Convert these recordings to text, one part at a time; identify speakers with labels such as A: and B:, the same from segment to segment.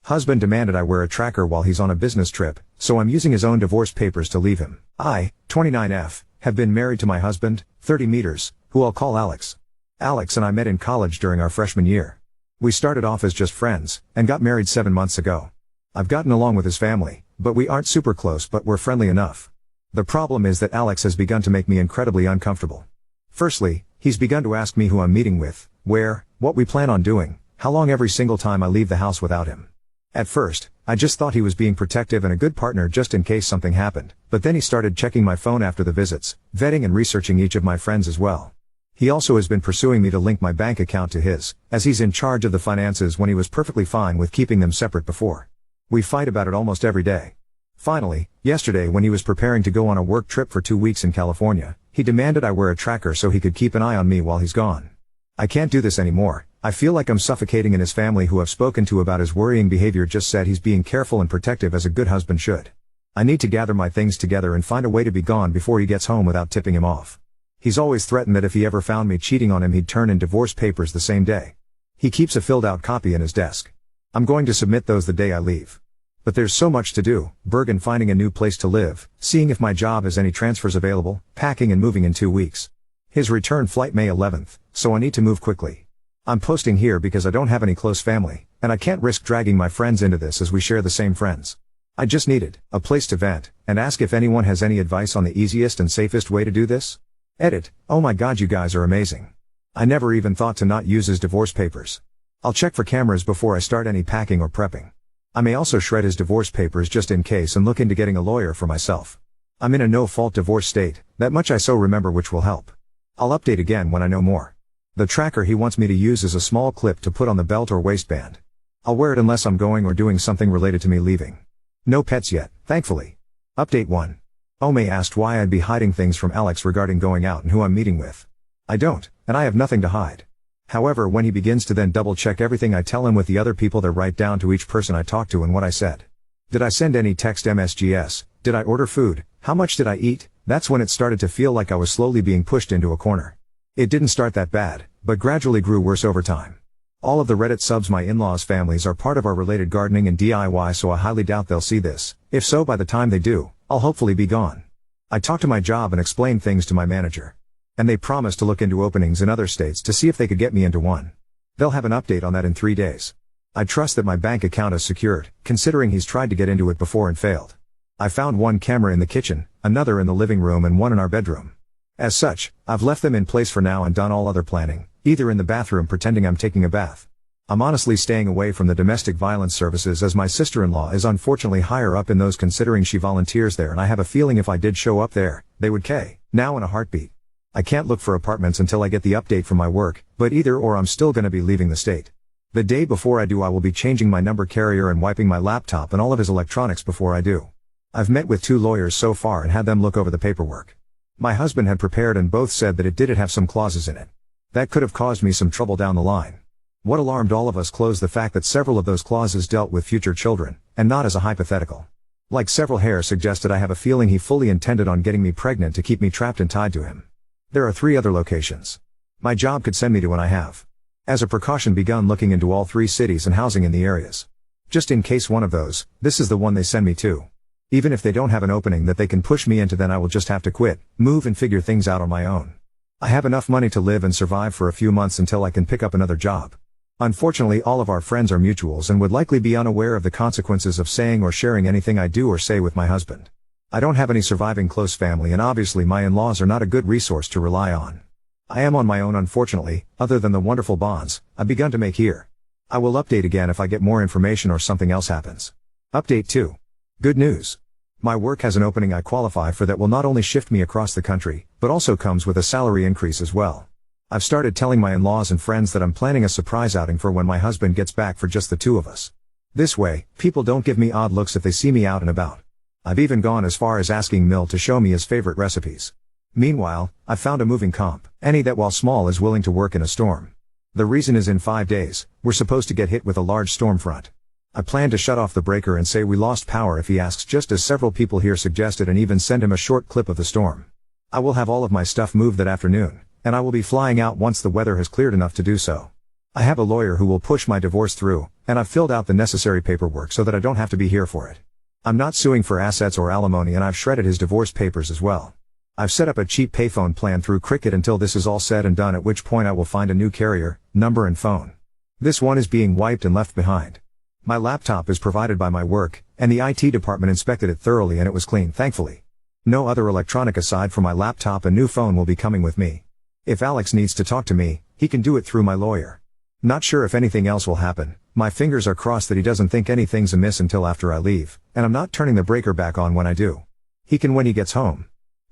A: Husband demanded I wear a tracker while he's on a business trip, so I'm using his own divorce papers to leave him. I, 29F, have been married to my husband, 30 meters, who I'll call Alex. Alex and I met in college during our freshman year. We started off as just friends, and got married 7 months ago. I've gotten along with his family, but we aren't super close, but we're friendly enough. The problem is that Alex has begun to make me incredibly uncomfortable. Firstly, he's begun to ask me who I'm meeting with, where, what we plan on doing, how long every single time I leave the house without him. At first, I just thought he was being protective and a good partner just in case something happened, but then he started checking my phone after the visits, vetting and researching each of my friends as well. He also has been pursuing me to link my bank account to his, as he's in charge of the finances when he was perfectly fine with keeping them separate before. We fight about it almost every day. Finally, yesterday when he was preparing to go on a work trip for 2 weeks in California, he demanded I wear a tracker so he could keep an eye on me while he's gone. I can't do this anymore. I feel like I'm suffocating, and his family, who I've spoken to about his worrying behavior, just said he's being careful and protective as a good husband should. I need to gather my things together and find a way to be gone before he gets home without tipping him off. He's always threatened that if he ever found me cheating on him, he'd turn in divorce papers the same day. He keeps a filled out copy in his desk. I'm going to submit those the day I leave. But there's so much to do: Bergen, finding a new place to live, seeing if my job has any transfers available, packing and moving in 2 weeks. His return flight May 11th, so I need to move quickly. I'm posting here because I don't have any close family, and I can't risk dragging my friends into this as we share the same friends. I just needed a place to vent, and ask if anyone has any advice on the easiest and safest way to do this. Edit. Oh my god, you guys are amazing. I never even thought to not use his divorce papers. I'll check for cameras before I start any packing or prepping. I may also shred his divorce papers just in case and look into getting a lawyer for myself. I'm in a no-fault divorce state, that much I so remember, which will help. I'll update again when I know more. The tracker he wants me to use is a small clip to put on the belt or waistband. I'll wear it unless I'm going or doing something related to me leaving. No pets yet, thankfully. Update 1. Ome asked why I'd be hiding things from Alex regarding going out and who I'm meeting with. I don't, and I have nothing to hide. However, when he begins to then double-check everything I tell him with the other people there, right down to each person I talk to and what I said. Did I send any text MSGs? Did I order food? How much did I eat? That's when it started to feel like I was slowly being pushed into a corner. It didn't start that bad, but gradually grew worse over time. All of the Reddit subs my in-laws' families are part of our related gardening and DIY, so I highly doubt they'll see this. If so, by the time they do, I'll hopefully be gone. I talked to my job and explained things to my manager. And they promised to look into openings in other states to see if they could get me into one. They'll have an update on that in 3 days. I trust that my bank account is secured, considering he's tried to get into it before and failed. I found one camera in the kitchen, another in the living room, and one in our bedroom. As such, I've left them in place for now and done all other planning, either in the bathroom pretending I'm taking a bath. I'm honestly staying away from the domestic violence services as my sister-in-law is unfortunately higher up in those, considering she volunteers there, and I have a feeling if I did show up there, they would now in a heartbeat. I can't look for apartments until I get the update from my work, but either or I'm still gonna be leaving the state. The day before I do, I will be changing my number carrier and wiping my laptop and all of his electronics before I do. I've met with 2 lawyers so far and had them look over the paperwork. My husband had prepared and both said that it did have some clauses in it. That could have caused me some trouble down the line. What alarmed all of us closed the fact that several of those clauses dealt with future children, and not as a hypothetical. Like several hairs suggested, I have a feeling he fully intended on getting me pregnant to keep me trapped and tied to him. There are 3 other locations my job could send me to, and I have, as a precaution, begun looking into all 3 cities and housing in the areas. Just in case one of those, this is the one they send me to. Even if they don't have an opening that they can push me into, then I will just have to quit, move and figure things out on my own. I have enough money to live and survive for a few months until I can pick up another job. Unfortunately, all of our friends are mutuals and would likely be unaware of the consequences of saying or sharing anything I do or say with my husband. I don't have any surviving close family, and obviously my in-laws are not a good resource to rely on. I am on my own, unfortunately, other than the wonderful bonds I've begun to make here. I will update again if I get more information or something else happens. Update 2. Good news. My work has an opening I qualify for that will not only shift me across the country, but also comes with a salary increase as well. I've started telling my in-laws and friends that I'm planning a surprise outing for when my husband gets back for just the 2 of us. This way, people don't give me odd looks if they see me out and about. I've even gone as far as asking Mill to show me his favorite recipes. Meanwhile, I've found a moving comp, any that while small is willing to work in a storm. The reason is in 5 days, we're supposed to get hit with a large storm front. I plan to shut off the breaker and say we lost power if he asks, just as several people here suggested, and even send him a short clip of the storm. I will have all of my stuff moved that afternoon, and I will be flying out once the weather has cleared enough to do so. I have a lawyer who will push my divorce through, and I've filled out the necessary paperwork so that I don't have to be here for it. I'm not suing for assets or alimony, and I've shredded his divorce papers as well. I've set up a cheap payphone plan through Cricket until this is all said and done, at which point I will find a new carrier, number and phone. This one is being wiped and left behind. My laptop is provided by my work, and the IT department inspected it thoroughly and it was clean, thankfully. No other electronic aside from my laptop and new phone will be coming with me. If Alex needs to talk to me, he can do it through my lawyer. Not sure if anything else will happen. My fingers are crossed that he doesn't think anything's amiss until after I leave, and I'm not turning the breaker back on when I do. He can when he gets home.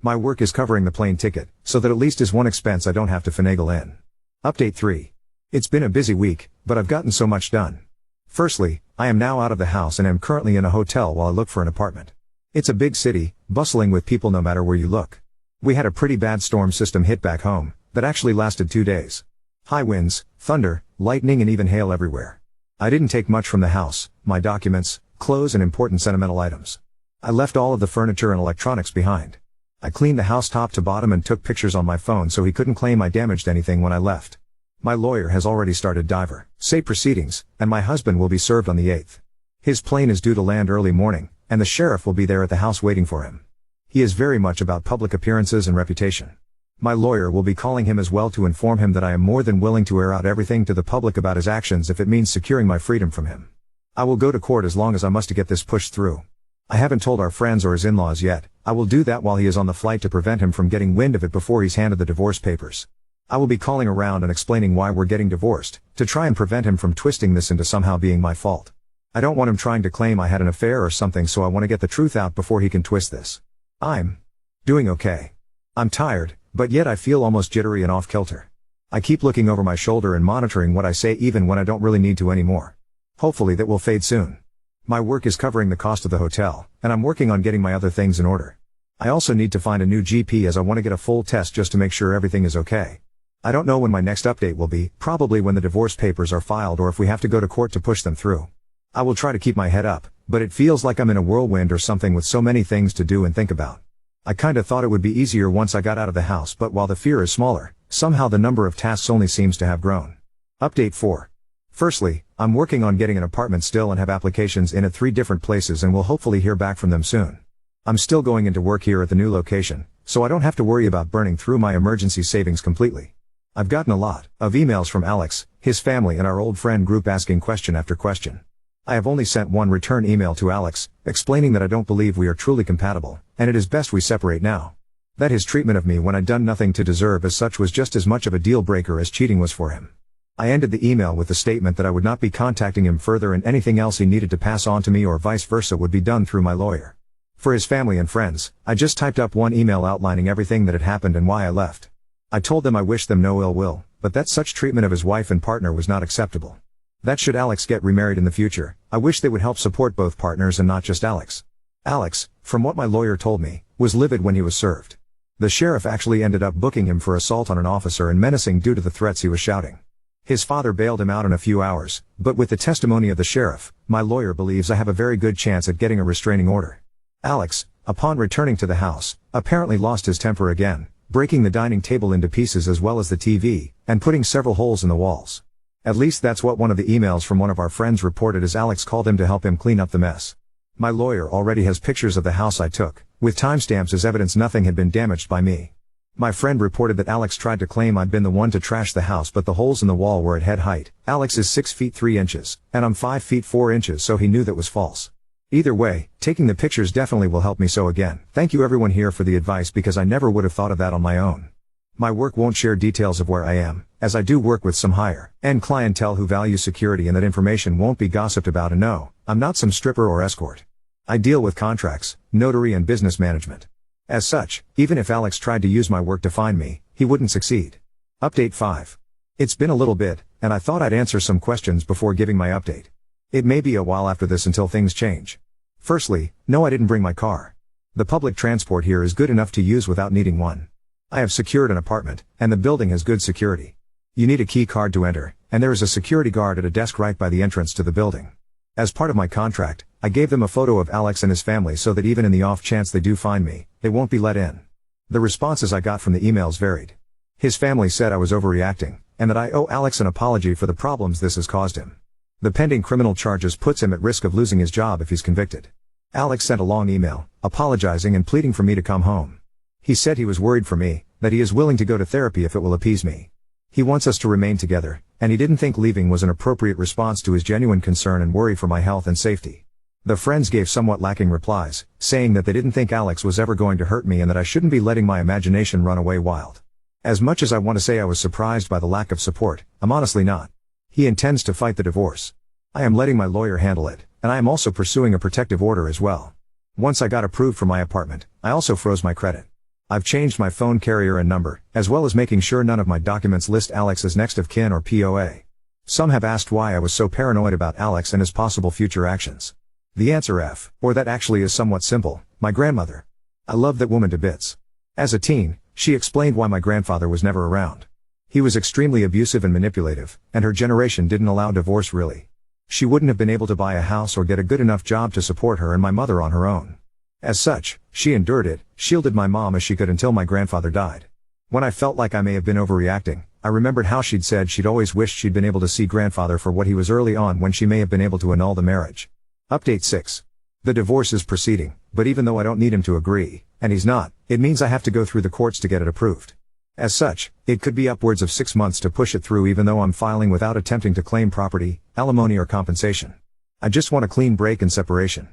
A: My work is covering the plane ticket, so that at least is one expense I don't have to finagle in. Update 3. It's been a busy week, but I've gotten so much done. Firstly, I am now out of the house and am currently in a hotel while I look for an apartment. It's a big city, bustling with people no matter where you look. We had a pretty bad storm system hit back home, that actually lasted 2 days. High winds, thunder, lightning and even hail everywhere. I didn't take much from the house, my documents, clothes and important sentimental items. I left all of the furniture and electronics behind. I cleaned the house top to bottom and took pictures on my phone so he couldn't claim I damaged anything when I left. My lawyer has already started say proceedings, and my husband will be served on the 8th. His plane is due to land early morning, and the sheriff will be there at the house waiting for him. He is very much about public appearances and reputation. My lawyer will be calling him as well to inform him that I am more than willing to air out everything to the public about his actions if it means securing my freedom from him. I will go to court as long as I must to get this pushed through. I haven't told our friends or his in-laws yet. I will do that while he is on the flight to prevent him from getting wind of it before he's handed the divorce papers. I will be calling around and explaining why we're getting divorced, to try and prevent him from twisting this into somehow being my fault. I don't want him trying to claim I had an affair or something, so I want to get the truth out before he can twist this. I'm doing okay. I'm tired, but yet I feel almost jittery and off-kilter. I keep looking over my shoulder and monitoring what I say even when I don't really need to anymore. Hopefully that will fade soon. My work is covering the cost of the hotel, and I'm working on getting my other things in order. I also need to find a new GP as I want to get a full test just to make sure everything is okay. I don't know when my next update will be, probably when the divorce papers are filed or if we have to go to court to push them through. I will try to keep my head up, but it feels like I'm in a whirlwind or something with so many things to do and think about. I kinda thought it would be easier once I got out of the house, but while the fear is smaller, somehow the number of tasks only seems to have grown. Update 4. Firstly, I'm working on getting an apartment still and have applications in at 3 different places and will hopefully hear back from them soon. I'm still going into work here at the new location, so I don't have to worry about burning through my emergency savings completely. I've gotten a lot of emails from Alex, his family and our old friend group asking question after question. I have only sent one return email to Alex, explaining that I don't believe we are truly compatible, and it is best we separate now. That his treatment of me when I'd done nothing to deserve as such was just as much of a deal breaker as cheating was for him. I ended the email with the statement that I would not be contacting him further and anything else he needed to pass on to me or vice versa would be done through my lawyer. For his family and friends, I just typed up one email outlining everything that had happened and why I left. I told them I wished them no ill will, but that such treatment of his wife and partner was not acceptable. That should Alex get remarried in the future, I wish they would help support both partners and not just Alex. Alex, from what my lawyer told me, was livid when he was served. The sheriff actually ended up booking him for assault on an officer and menacing due to the threats he was shouting. His father bailed him out in a few hours, but with the testimony of the sheriff, my lawyer believes I have a very good chance at getting a restraining order. Alex, upon returning to the house, apparently lost his temper again, breaking the dining table into pieces as well as the TV, and putting several holes in the walls. At least that's what one of the emails from one of our friends reported as Alex called him to help him clean up the mess. My lawyer already has pictures of the house I took, with timestamps as evidence nothing had been damaged by me. My friend reported that Alex tried to claim I'd been the one to trash the house, but the holes in the wall were at head height. Alex is 6 feet 3 inches, and I'm 5 feet 4 inches, so he knew that was false. Either way, taking the pictures definitely will help me. So again, thank you everyone here for the advice because I never would have thought of that on my own. My work won't share details of where I am, as I do work with some higher-end clientele who value security and that information won't be gossiped about, and no, I'm not some stripper or escort. I deal with contracts, notary and business management. As such, even if Alex tried to use my work to find me, he wouldn't succeed. Update 5. It's been a little bit, and I thought I'd answer some questions before giving my update. It may be a while after this until things change. Firstly, no, I didn't bring my car. The public transport here is good enough to use without needing one. I have secured an apartment, and the building has good security. You need a key card to enter, and there is a security guard at a desk right by the entrance to the building. As part of my contract, I gave them a photo of Alex and his family so that even in the off chance they do find me, they won't be let in. The responses I got from the emails varied. His family said I was overreacting, and that I owe Alex an apology for the problems this has caused him. The pending criminal charges puts him at risk of losing his job if he's convicted. Alex sent a long email, apologizing and pleading for me to come home. He said he was worried for me, that he is willing to go to therapy if it will appease me. He wants us to remain together, and he didn't think leaving was an appropriate response to his genuine concern and worry for my health and safety. The friends gave somewhat lacking replies, saying that they didn't think Alex was ever going to hurt me and that I shouldn't be letting my imagination run away wild. As much as I want to say I was surprised by the lack of support, I'm honestly not. He intends to fight the divorce. I am letting my lawyer handle it, and I am also pursuing a protective order as well. Once I got approved for my apartment, I also froze my credit. I've changed my phone carrier and number, as well as making sure none of my documents list Alex as next of kin or POA. Some have asked why I was so paranoid about Alex and his possible future actions. The answer or that actually is somewhat simple, my grandmother. I love that woman to bits. As a teen, she explained why my grandfather was never around. He was extremely abusive and manipulative, and her generation didn't allow divorce really. She wouldn't have been able to buy a house or get a good enough job to support her and my mother on her own. As such, she endured it, shielded my mom as she could until my grandfather died. When I felt like I may have been overreacting, I remembered how she'd said she'd always wished she'd been able to see grandfather for what he was early on when she may have been able to annul the marriage. Update 6. The divorce is proceeding, but even though I don't need him to agree, and he's not, it means I have to go through the courts to get it approved. As such, it could be upwards of 6 months to push it through even though I'm filing without attempting to claim property, alimony or compensation. I just want a clean break and separation.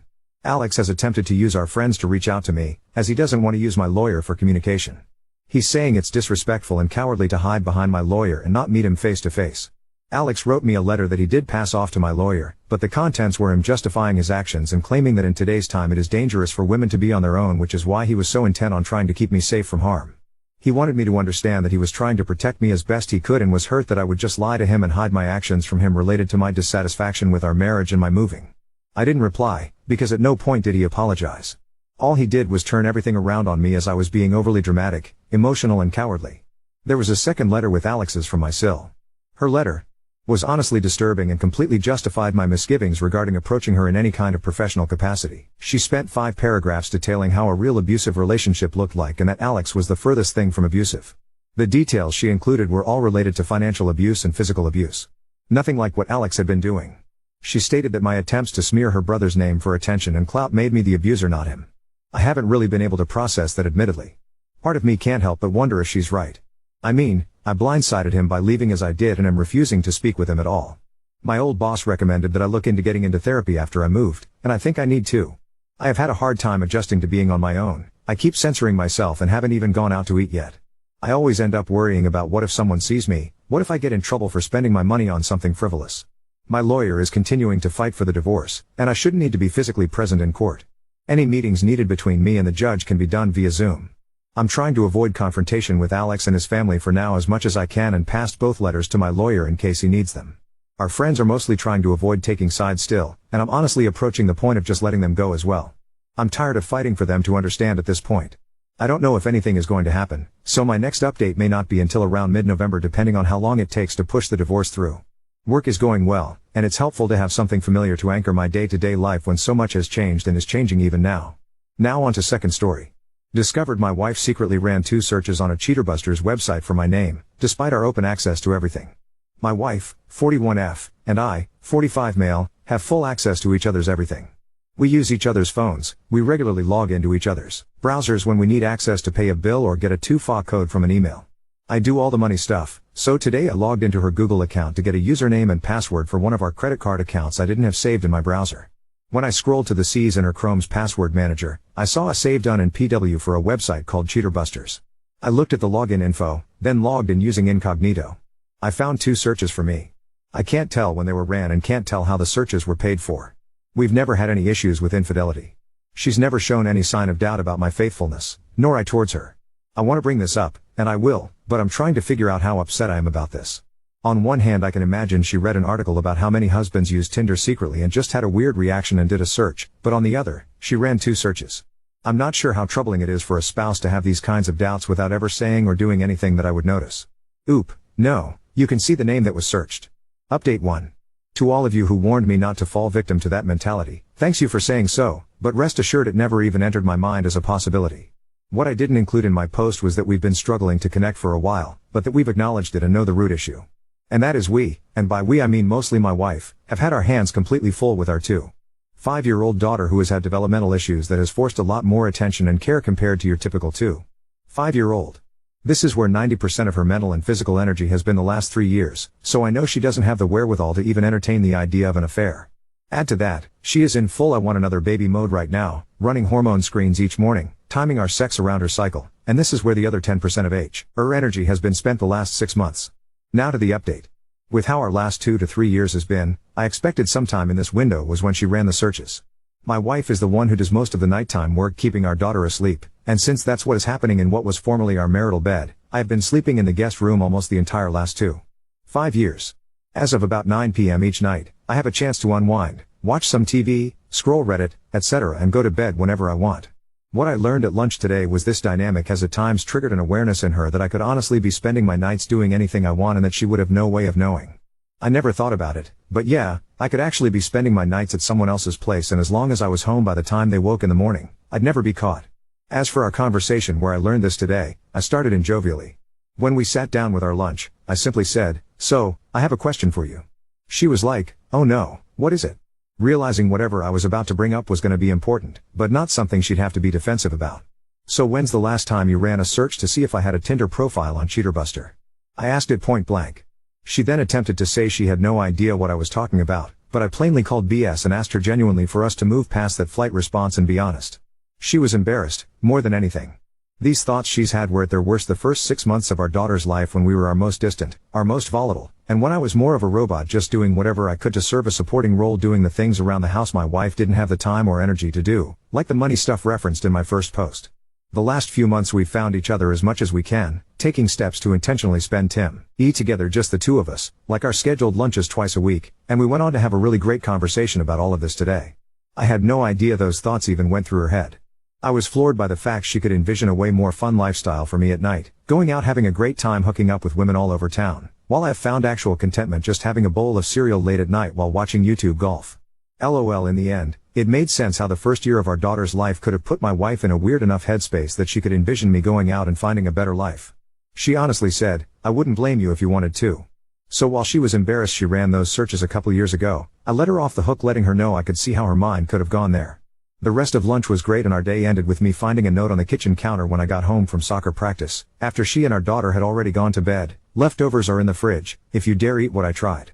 A: Alex has attempted to use our friends to reach out to me, as he doesn't want to use my lawyer for communication. He's saying it's disrespectful and cowardly to hide behind my lawyer and not meet him face to face. Alex wrote me a letter that he did pass off to my lawyer, but the contents were him justifying his actions and claiming that in today's time it is dangerous for women to be on their own, which is why he was so intent on trying to keep me safe from harm. He wanted me to understand that he was trying to protect me as best he could and was hurt that I would just lie to him and hide my actions from him related to my dissatisfaction with our marriage and my moving. I didn't reply, because at no point did he apologize. All he did was turn everything around on me as I was being overly dramatic, emotional and cowardly. There was a second letter with Alex's from my sil. Her letter was honestly disturbing and completely justified my misgivings regarding approaching her in any kind of professional capacity. She spent 5 paragraphs detailing how a real abusive relationship looked like and that Alex was the furthest thing from abusive. The details she included were all related to financial abuse and physical abuse. Nothing like what Alex had been doing. She stated that my attempts to smear her brother's name for attention and clout made me the abuser, not him. I haven't really been able to process that, admittedly. Part of me can't help but wonder if she's right. I mean, I blindsided him by leaving as I did and am refusing to speak with him at all. My old boss recommended that I look into getting into therapy after I moved, and I think I need to. I have had a hard time adjusting to being on my own. I keep censoring myself and haven't even gone out to eat yet. I always end up worrying about what if someone sees me, what if I get in trouble for spending my money on something frivolous. My lawyer is continuing to fight for the divorce, and I shouldn't need to be physically present in court. Any meetings needed between me and the judge can be done via Zoom. I'm trying to avoid confrontation with Alex and his family for now as much as I can and passed both letters to my lawyer in case he needs them. Our friends are mostly trying to avoid taking sides still, and I'm honestly approaching the point of just letting them go as well. I'm tired of fighting for them to understand at this point. I don't know if anything is going to happen, so my next update may not be until around mid-November depending on how long it takes to push the divorce through. Work is going well, and it's helpful to have something familiar to anchor my day-to-day life when so much has changed and is changing even now. Now on to second story. Discovered my wife secretly ran 2 searches on a Cheaterbusters website for my name, despite our open access to everything. My wife, 41F, and I, 45 male, have full access to each other's everything. We use each other's phones, we regularly log into each other's browsers when we need access to pay a bill or get a 2FA code from an email. I do all the money stuff, so today I logged into her Google account to get a username and password for one of our credit card accounts I didn't have saved in my browser. When I scrolled to the C's in her Chrome's password manager, I saw a save done in PW for a website called Cheaterbusters. I looked at the login info, then logged in using incognito. I found 2 searches for me. I can't tell when they were ran and can't tell how the searches were paid for. We've never had any issues with infidelity. She's never shown any sign of doubt about my faithfulness, nor I towards her. I want to bring this up, and I will, but I'm trying to figure out how upset I am about this. On one hand, I can imagine she read an article about how many husbands use Tinder secretly and just had a weird reaction and did a search, but on the other, she ran 2 searches. I'm not sure how troubling it is for a spouse to have these kinds of doubts without ever saying or doing anything that I would notice. Oop, no, you can see the name that was searched. Update 1. To all of you who warned me not to fall victim to that mentality, thanks you for saying so, but rest assured it never even entered my mind as a possibility. What I didn't include in my post was that we've been struggling to connect for a while, but that we've acknowledged it and know the root issue. And that is we, and by we I mean mostly my wife, have had our hands completely full with our 2-5-year-old daughter who has had developmental issues that has forced a lot more attention and care compared to your typical 2-5-year-old. This is where 90% of her mental and physical energy has been the last 3 years, so I know she doesn't have the wherewithal to even entertain the idea of an affair. Add to that, she is in full I want another baby mode right now, running hormone screens each morning, timing our sex around her cycle, and this is where the other 10% of her energy has been spent the last 6 months. Now to the update. With how our last 2 to 3 years has been, I expected sometime in this window was when she ran the searches. My wife is the one who does most of the nighttime work keeping our daughter asleep, and since that's what is happening in what was formerly our marital bed, I have been sleeping in the guest room almost the entire last 2-5 years. As of about 9 p.m. each night, I have a chance to unwind, watch some TV, scroll Reddit, etc. and go to bed whenever I want. What I learned at lunch today was this dynamic has at times triggered an awareness in her that I could honestly be spending my nights doing anything I want and that she would have no way of knowing. I never thought about it, but yeah, I could actually be spending my nights at someone else's place and as long as I was home by the time they woke in the morning, I'd never be caught. As for our conversation where I learned this today, I started in jovially. When we sat down with our lunch, I simply said, "So, I have a question for you." She was like, "Oh no, what is it?" Realizing whatever I was about to bring up was going to be important, but not something she'd have to be defensive about. "So when's the last time you ran a search to see if I had a Tinder profile on Cheaterbuster?" I asked it point blank. She then attempted to say she had no idea what I was talking about, but I plainly called BS and asked her genuinely for us to move past that flight response and be honest. She was embarrassed, more than anything. These thoughts she's had were at their worst the first 6 months of our daughter's life when we were our most distant, our most volatile, and when I was more of a robot just doing whatever I could to serve a supporting role doing the things around the house my wife didn't have the time or energy to do, like the money stuff referenced in my first post. The last few months we've found each other as much as we can, taking steps to intentionally spend together just the two of us, like our scheduled lunches twice a week, and we went on to have a really great conversation about all of this today. I had no idea those thoughts even went through her head. I was floored by the fact she could envision a way more fun lifestyle for me at night, going out having a great time hooking up with women all over town, while I've found actual contentment just having a bowl of cereal late at night while watching YouTube golf. LOL. In the end, it made sense how the first year of our daughter's life could have put my wife in a weird enough headspace that she could envision me going out and finding a better life. She honestly said, "I wouldn't blame you if you wanted to." So while she was embarrassed she ran those searches a couple years ago, I let her off the hook letting her know I could see how her mind could have gone there. The rest of lunch was great and our day ended with me finding a note on the kitchen counter when I got home from soccer practice, after she and our daughter had already gone to bed. "Leftovers are in the fridge, if you dare eat what I tried."